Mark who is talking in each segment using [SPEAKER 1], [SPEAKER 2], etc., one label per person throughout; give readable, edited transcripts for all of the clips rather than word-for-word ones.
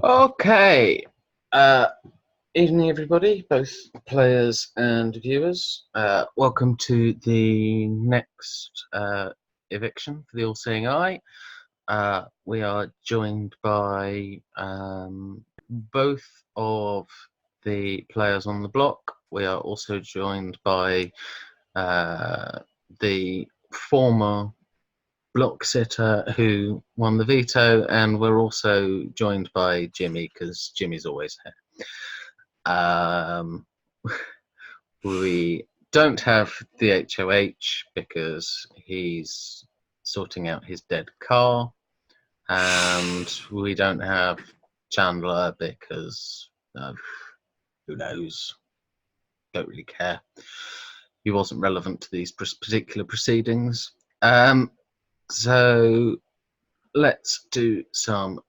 [SPEAKER 1] Okay. Uh, Evening, everybody, both players and viewers. Welcome to the next eviction for the All Seeing Eye. We are joined by both of the players on the block. We are also joined by the former block sitter who won the veto, and we're also joined by Jimmy because Jimmy's always here. We don't have the HOH because he's sorting out his dead car, and we don't have Chandler because who knows? Don't really care. He wasn't relevant to these particular proceedings. So let's do some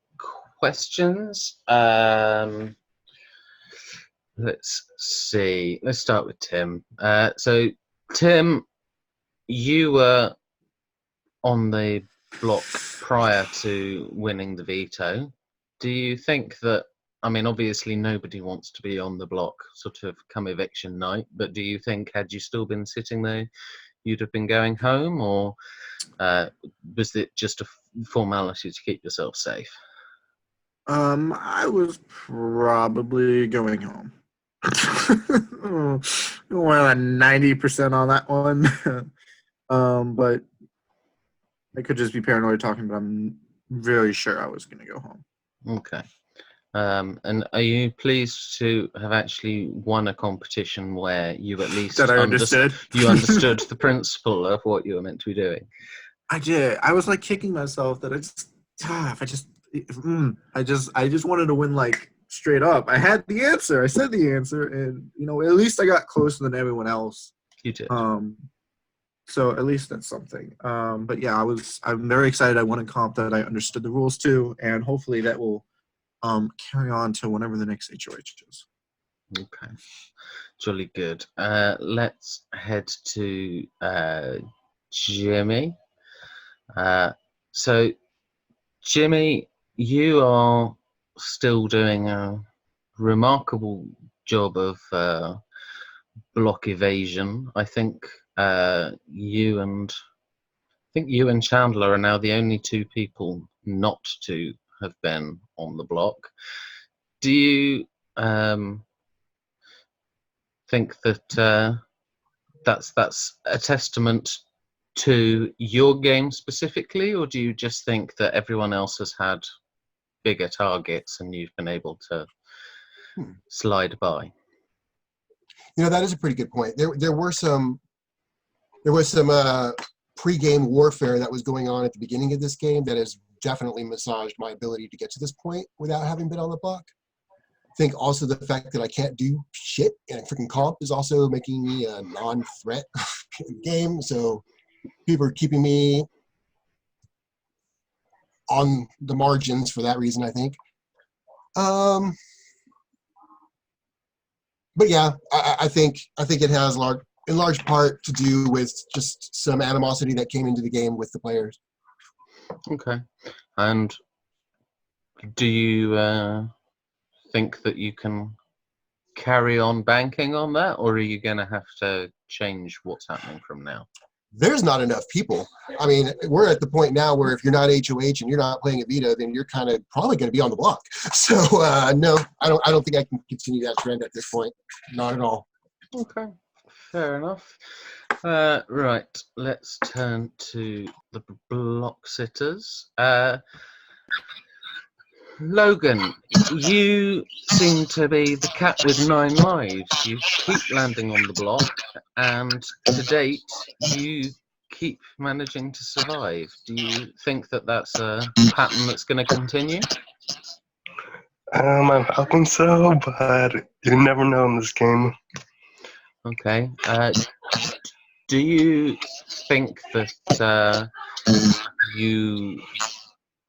[SPEAKER 1] questions. Let's see. Let's start with Tim. So, Tim, you were on the block prior to winning the veto. Do you think that, I mean, obviously nobody wants to be on the block sort of come eviction night, but do you think had you still been sitting there, you'd have been going home, or was it just a formality to keep yourself safe?
[SPEAKER 2] I was probably going home. Well, 90% on that one. But I could just be paranoid talking, but I'm very sure I was going to go home.
[SPEAKER 1] Okay. And are you pleased to have actually won a competition where you at least
[SPEAKER 2] That I understood?
[SPEAKER 1] You understood the principle of what you were meant to be doing?
[SPEAKER 2] I did. I was like kicking myself that I just wanted to win like straight up. I had the answer. I said the answer, and at least I got closer than everyone else.
[SPEAKER 1] You did.
[SPEAKER 2] So at least that's something. But yeah, I'm very excited. I won a comp that I understood the rules to, and hopefully that will carry on to whenever the next HOH is.
[SPEAKER 1] Okay, jolly good. Let's head to Jimmy. So, Jimmy, you are still doing a remarkable job of block evasion. I think you and Chandler are now the only two people not to have been on the block. Do you think that that's a testament to your game specifically, or do you just think that everyone else has had bigger targets and you've been able to slide by?
[SPEAKER 3] That is a pretty good point. There was some pre-game warfare that was going on at the beginning of this game that has definitely massaged my ability to get to this point without having been on the block. I think also the fact that I can't do shit in a freaking comp is also making me a non-threat in the game. So people are keeping me on the margins for that reason, I think. But yeah, I think it has in large part to do with just some animosity that came into the game with the players.
[SPEAKER 1] Okay. And do you think that you can carry on banking on that, or are you going to have to change what's happening from now?
[SPEAKER 3] There's not enough people. I mean, we're at the point now where if you're not HOH and you're not playing a veto, then you're kind of probably going to be on the block. So no, I don't think I can continue that trend at this point. Not at all.
[SPEAKER 1] Okay, fair enough. Right, let's turn to the block sitters. Logan, you seem to be the cat with 9 lives. You keep landing on the block, and to date, you keep managing to survive. Do you think that that's a pattern that's going to continue?
[SPEAKER 4] I'm hoping so, but you never know in this game.
[SPEAKER 1] Okay. Do you think that you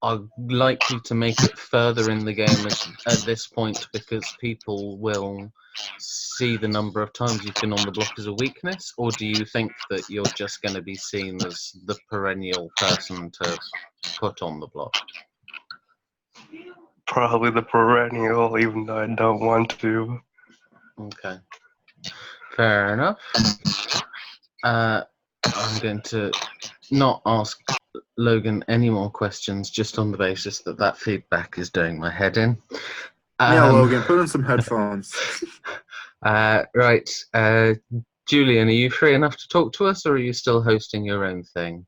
[SPEAKER 1] are likely to make it further in the game at this point because people will see the number of times you've been on the block as a weakness, or do you think that you're just going to be seen as the perennial person to put on the block?
[SPEAKER 4] Probably the perennial, even though I don't want to.
[SPEAKER 1] Okay. Fair enough. I'm going to not ask Logan any more questions just on the basis that that feedback is doing my head in.
[SPEAKER 2] Yeah, Logan, put in some headphones.
[SPEAKER 1] Right. Julian, are you free enough to talk to us, or are you still hosting your own thing?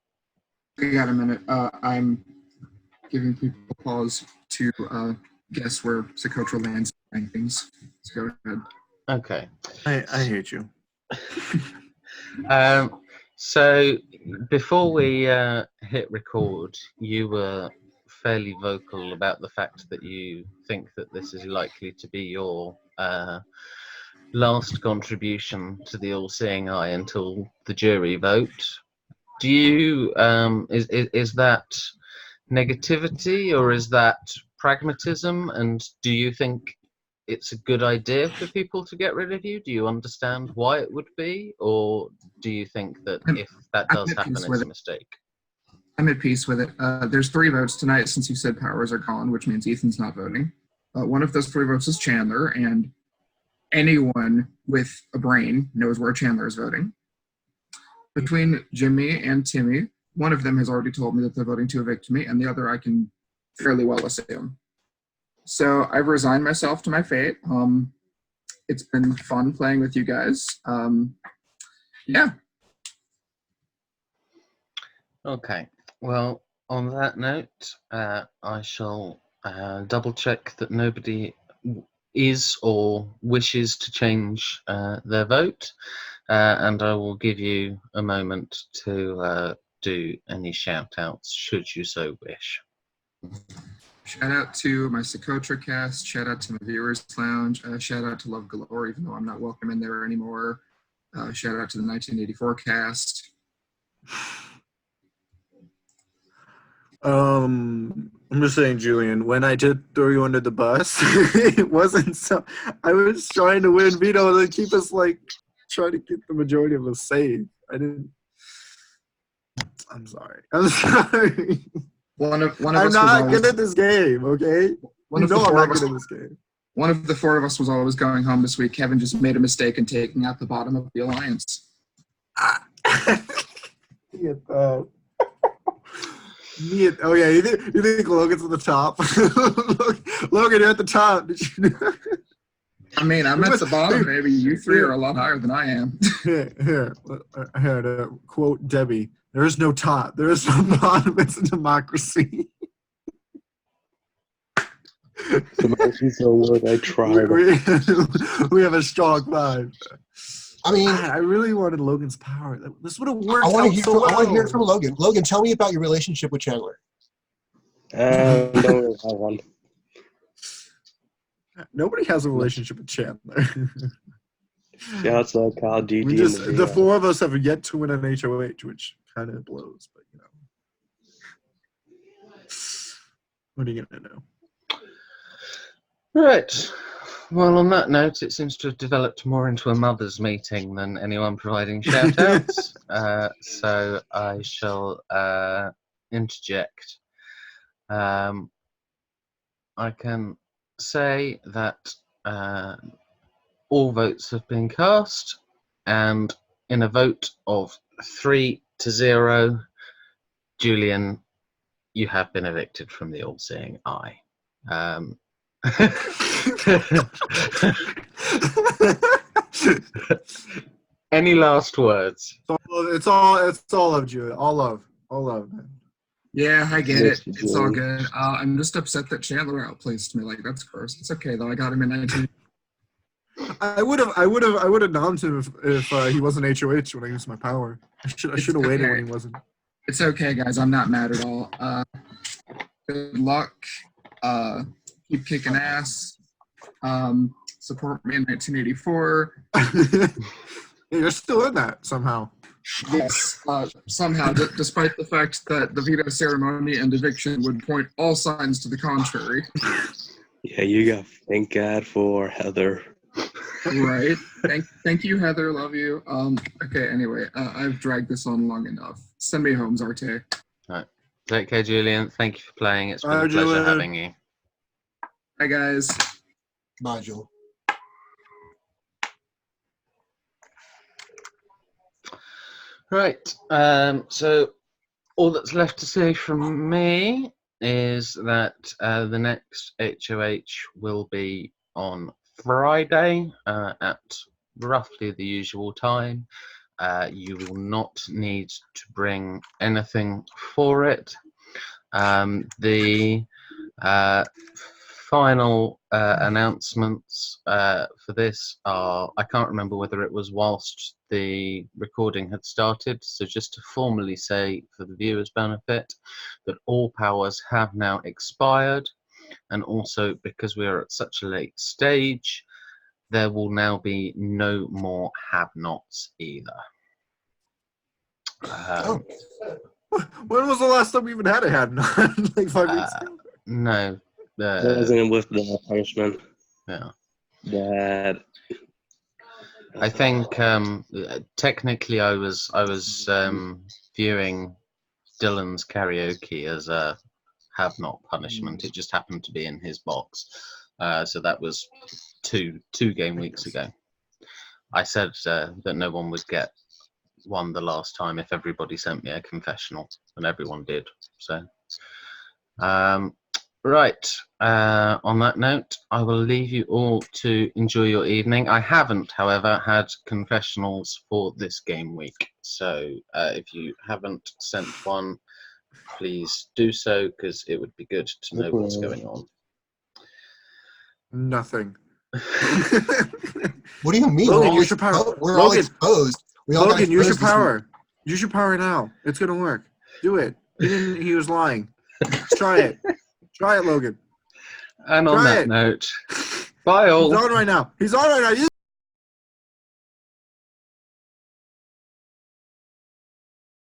[SPEAKER 5] We got a minute. I'm giving people a pause to guess where Socotra lands rankings. So go ahead.
[SPEAKER 1] Okay.
[SPEAKER 2] I hate you.
[SPEAKER 1] So before we hit record, you were fairly vocal about the fact that you think that this is likely to be your last contribution to the all-seeing eye until the jury vote. Do you is that negativity or is that pragmatism? And do you think it's a good idea for people to get rid of you? Do you understand why it would be, or do you think that if that does happen, it's a mistake?
[SPEAKER 5] I'm at peace with it. There's 3 votes tonight since you said powers are gone, which means Ethan's not voting. One of those 3 votes is Chandler, and anyone with a brain knows where Chandler is voting. Between Jimmy and Timmy, one of them has already told me that they're voting to evict me, and the other I can fairly well assume. So I've resigned myself to my fate. It's been fun playing with you guys. Yeah.
[SPEAKER 1] Okay. Well, on that note, I shall double check that nobody is or wishes to change their vote, and I will give you a moment to do any shout outs should you so wish.
[SPEAKER 5] Shout out to my Socotra cast. Shout out to my Viewers Lounge. Shout out to Love Galore, even though I'm not welcome in there anymore. Shout out to the 1984 cast.
[SPEAKER 2] I'm just saying, Julian, when I did throw you under the bus, it wasn't so. I was trying to win veto to keep us trying to get the majority of us safe. I didn't. I'm sorry. I'm sorry.
[SPEAKER 5] One of
[SPEAKER 2] I'm
[SPEAKER 5] us
[SPEAKER 2] not
[SPEAKER 5] was always,
[SPEAKER 2] good at this game, okay?
[SPEAKER 5] one
[SPEAKER 2] You
[SPEAKER 5] of the
[SPEAKER 2] know I'm
[SPEAKER 5] four
[SPEAKER 2] not
[SPEAKER 5] of us.
[SPEAKER 2] good at this game.
[SPEAKER 5] One of the 4 of us was always going home this week. Kevin just made a mistake in taking out the bottom of the alliance.
[SPEAKER 2] Oh yeah, you think Logan's at the top? Logan, you're at the top. Did you know?
[SPEAKER 5] I mean, I'm at the bottom, maybe. You 3 are a lot higher than I am.
[SPEAKER 2] Here, I had to quote Debbie. There is no top. There is no bottom. It's a democracy.
[SPEAKER 4] Democracy's a word I tried.
[SPEAKER 2] We have a strong vibe.
[SPEAKER 3] I mean,
[SPEAKER 2] God, I really wanted Logan's power. This would have worked
[SPEAKER 3] I want
[SPEAKER 2] out
[SPEAKER 3] to hear
[SPEAKER 2] so
[SPEAKER 3] from,
[SPEAKER 2] well.
[SPEAKER 3] I want to hear from Logan. Logan, tell me about your relationship with Chandler.
[SPEAKER 4] I don't really have one.
[SPEAKER 2] Nobody has a relationship with Chandler.
[SPEAKER 4] Yeah, it's like Call of Duty.
[SPEAKER 2] We just the 4 of us have yet to win an HOH, which kind of blows, but you know. What are you gonna do?
[SPEAKER 1] Right. Well, on that note, it seems to have developed more into a mother's meeting than anyone providing shout-outs. So I shall interject. I can say that all votes have been cast, and in a vote of 3-0, Julian, you have been evicted from the All-Seeing Eye. Any last words?
[SPEAKER 2] It's all love, Julia. All love, man.
[SPEAKER 5] Yeah, I get
[SPEAKER 4] Yes,
[SPEAKER 5] it.
[SPEAKER 4] you
[SPEAKER 5] It's all
[SPEAKER 4] do.
[SPEAKER 5] good. I'm just upset that Chandler outplaced me. Like, that's gross. It's okay though. I got him in 19.
[SPEAKER 2] I would have nommed him if he wasn't HOH when I used my power. I should have waited
[SPEAKER 5] okay.
[SPEAKER 2] when he wasn't.
[SPEAKER 5] It's okay, guys. I'm not mad at all. Good luck. Keep kicking ass. Support me in 1984.
[SPEAKER 2] You're still in that somehow.
[SPEAKER 5] Yes. Somehow, despite the fact that the veto ceremony and eviction would point all signs to the contrary.
[SPEAKER 4] Yeah, you got thank God for Heather.
[SPEAKER 5] Right. Thank you, Heather. Love you. Okay. Anyway, I've dragged this on long enough. Send me home, Zarte.
[SPEAKER 1] Right. Take care, Julian. Thank you for playing. It's been
[SPEAKER 2] Bye,
[SPEAKER 1] a pleasure
[SPEAKER 2] Julian.
[SPEAKER 1] having you.
[SPEAKER 5] Bye, guys.
[SPEAKER 3] Module.
[SPEAKER 1] Right. So all that's left to say from me is that the next HOH will be on Friday at roughly the usual time. You will not need to bring anything for it. The final announcements for this are, I can't remember whether it was whilst the recording had started, so just to formally say for the viewers' benefit that all powers have now expired, and also because we are at such a late stage, there will now be no more have-nots either.
[SPEAKER 3] Oh,
[SPEAKER 2] When was the last time we even had a have not? Like 5 weeks ago?
[SPEAKER 1] No.
[SPEAKER 4] Wasn't with the punishment
[SPEAKER 1] Yeah.
[SPEAKER 4] that
[SPEAKER 1] I think technically I was viewing Dylan's karaoke as a have not punishment. It just happened to be in his box, so that was two game weeks ago. I said that no one would get one the last time if everybody sent me a confessional, and everyone did. So. Right, on that note, I will leave you all to enjoy your evening. I haven't, however, had confessionals for this game week, so if you haven't sent one, please do so, because it would be good to know what's going on.
[SPEAKER 2] Nothing.
[SPEAKER 3] what do you mean?
[SPEAKER 2] Logan, use your power.
[SPEAKER 3] We're all
[SPEAKER 2] Logan,
[SPEAKER 3] exposed. We all got
[SPEAKER 2] Logan, use your
[SPEAKER 3] exposed this
[SPEAKER 2] power.
[SPEAKER 3] week.
[SPEAKER 2] Use your power now. It's gonna work. Do it. He was lying. Try it. Try it, Logan.
[SPEAKER 1] And on
[SPEAKER 2] Try
[SPEAKER 1] that
[SPEAKER 2] it.
[SPEAKER 1] note, bye all.
[SPEAKER 2] He's on right now. He's on right now.